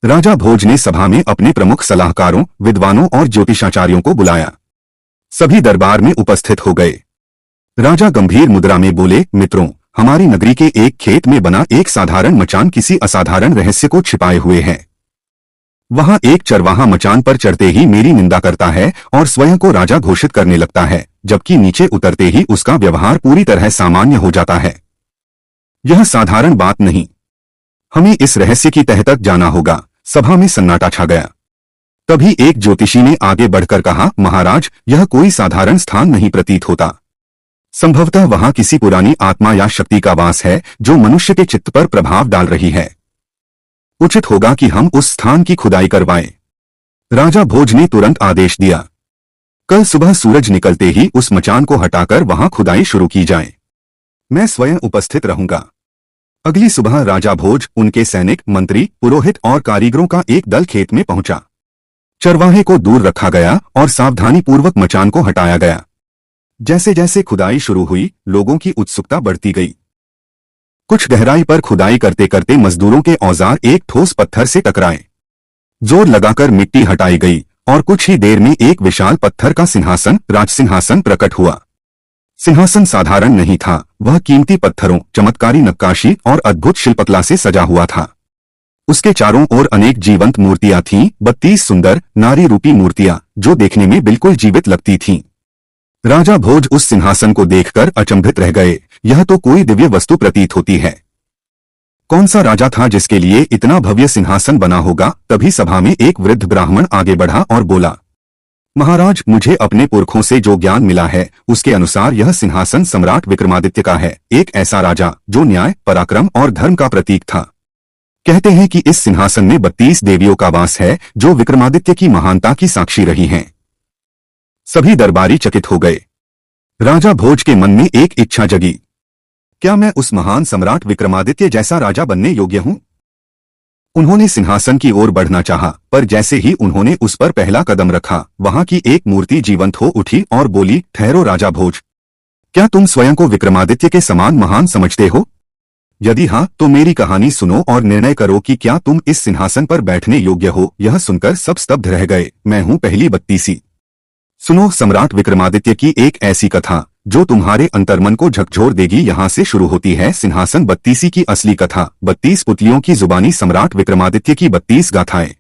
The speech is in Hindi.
राजा भोज ने सभा में अपने प्रमुख सलाहकारों, विद्वानों और ज्योतिषाचार्यों को बुलाया। सभी दरबार में उपस्थित हो गए। राजा गंभीर मुद्रा में बोले, मित्रों, हमारी नगरी के एक खेत में बना एक साधारण मचान किसी असाधारण रहस्य को छिपाए हुए है। वहां एक चरवाहा मचान पर चढ़ते ही मेरी निंदा करता है और स्वयं को राजा घोषित करने लगता है, जबकि नीचे उतरते ही उसका व्यवहार पूरी तरह सामान्य हो जाता है। यह साधारण बात नहीं, हमें इस रहस्य की तह तक जाना होगा। सभा में सन्नाटा छा गया। तभी एक ज्योतिषी ने आगे बढ़कर कहा, महाराज, यह कोई साधारण स्थान नहीं प्रतीत होता। संभवतः वहां किसी पुरानी आत्मा या शक्ति का वास है जो मनुष्य के चित्त पर प्रभाव डाल रही है। उचित होगा कि हम उस स्थान की खुदाई करवाएं। राजा भोज ने तुरंत आदेश दिया। कल सुबह सूरज निकलते ही उस मचान को हटाकर वहां खुदाई शुरू की जाए। मैं स्वयं उपस्थित रहूंगा। अगली सुबह राजा भोज, उनके सैनिक, मंत्री, पुरोहित और कारीगरों का एक दल खेत में पहुंचा। चरवाहे को दूर रखा गया और सावधानी पूर्वक मचान को हटाया गया। जैसे जैसे खुदाई शुरू हुई, लोगों की उत्सुकता बढ़ती गई। कुछ गहराई पर खुदाई करते करते मजदूरों के औजार एक ठोस पत्थर से टकराए। जोर लगाकर मिट्टी हटाई गई और कुछ ही देर में एक विशाल पत्थर का सिंहासन, राजसिंहासन, प्रकट हुआ। सिंहासन साधारण नहीं था, वह कीमती पत्थरों, चमत्कारी नक्काशी और अद्भुत शिल्पकला से सजा हुआ था। उसके चारों ओर अनेक जीवंत मूर्तियां थीं, 32 सुंदर, नारी रूपी मूर्तियां, जो देखने में बिल्कुल जीवित लगती थीं। राजा भोज उस सिंहासन को देखकर अचंभित रह गए। यह तो कोई दिव्य वस्तु प्रतीत होती है। कौन सा राजा था जिसके लिए इतना भव्य सिंहासन बना होगा? तभी सभा में एक वृद्ध ब्राह्मण आगे बढ़ा और बोला, महाराज, मुझे अपने पुरखों से जो ज्ञान मिला है उसके अनुसार यह सिंहासन सम्राट विक्रमादित्य का है, एक ऐसा राजा जो न्याय, पराक्रम और धर्म का प्रतीक था। कहते हैं कि इस सिंहासन में 32 देवियों का वास है जो विक्रमादित्य की महानता की साक्षी रही हैं। सभी दरबारी चकित हो गए। राजा भोज के मन में एक इच्छा जगी, क्या मैं उस महान सम्राट विक्रमादित्य जैसा राजा बनने योग्य हूं? उन्होंने सिंहासन की ओर बढ़ना चाहा, पर जैसे ही उन्होंने उस पर पहला कदम रखा, वहां की एक मूर्ति जीवंत हो उठी और बोली, ठहरो राजा भोज, क्या तुम स्वयं को विक्रमादित्य के समान महान समझते हो? यदि हाँ, तो मेरी कहानी सुनो और निर्णय करो कि क्या तुम इस सिंहासन पर बैठने योग्य हो। यह सुनकर सब स्तब्ध रह गए। मैं हूं पहली 32। सुनो सम्राट विक्रमादित्य की एक ऐसी कथा जो तुम्हारे अंतर्मन को झकझोर देगी। यहाँ से शुरू होती है सिंहासन 32 की असली कथा। 32 पुतलियों की जुबानी सम्राट विक्रमादित्य की 32 गाथाएं।